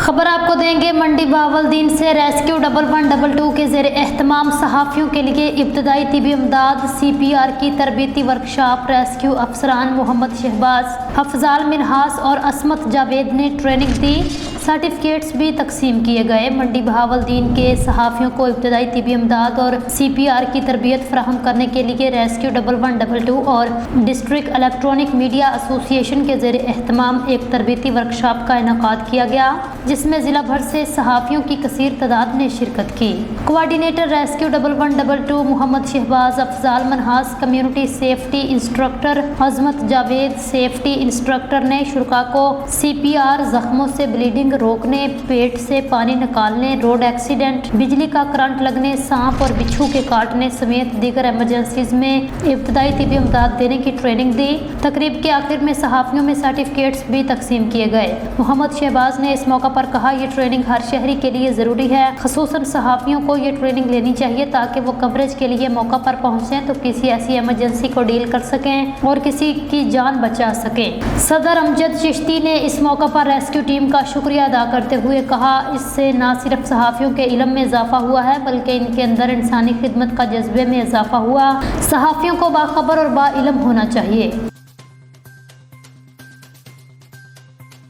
خبر آپ کو دیں گے منڈی بہاولدین سے ریسکیو 1112 کے زیر اہتمام صحافیوں کے لیے ابتدائی طبی امداد CPR کی تربیتی ورکشاپ۔ ریسکیو افسران محمد شہباز، افضال منہاس اور عصمت جاوید نے ٹریننگ دی۔ سرٹیفکیٹس بھی تقسیم کیے گئے۔ منڈی بہاولدین کے صحافیوں کو ابتدائی طبی امداد اور CPR کی تربیت فراہم کرنے کے لیے ریسکیو 1112 اور ڈسٹرکٹ الیکٹرانک میڈیا ایسوسی ایشن کے زیر اہتمام ایک تربیتی ورکشاپ کا انعقاد کیا گیا، جس میں ضلع بھر سے صحافیوں کی کثیر تعداد نے شرکت کی۔ Coordinator rescue 1112 Muhammad Shahbaz, Afzal Minhas community safety instructor, Azmat Javed safety instructor نے شرکاء کو CPR، زخموں سے بلیڈنگ روکنے، پیٹ سے پانی نکالنے، روڈ ایکسیڈنٹ، بجلی کا کرنٹ لگنے، سانپ اور بچھو کے کاٹنے سمیت دیگر ایمرجنسیز میں ابتدائی طبی امداد دینے کی ٹریننگ دی۔ تقریب کے آخر میں صحافیوں میں سرٹیفکیٹس بھی تقسیم کیے گئے۔ محمد شہباز نے اس موقع پر کہا، یہ ٹریننگ ہر شہری کے لیے ضروری ہے، خصوصاً صحافیوں کو یہ ٹریننگ لینی چاہیے تاکہ وہ کوریج کے لیے موقع پر پہنچیں تو کسی ایسی ایمرجنسی کو ڈیل کر سکیں اور کسی کی جان بچا سکیں۔ صدر امجد چشتی نے اس موقع پر ریسکیو ٹیم کا شکریہ ادا کرتے ہوئے کہا، اس سے نہ صرف صحافیوں کے علم میں اضافہ ہوا ہے بلکہ ان کے اندر انسانی خدمت کا جذبے میں اضافہ ہوا۔ صحافیوں کو باخبر اور باعلم ہونا چاہیے۔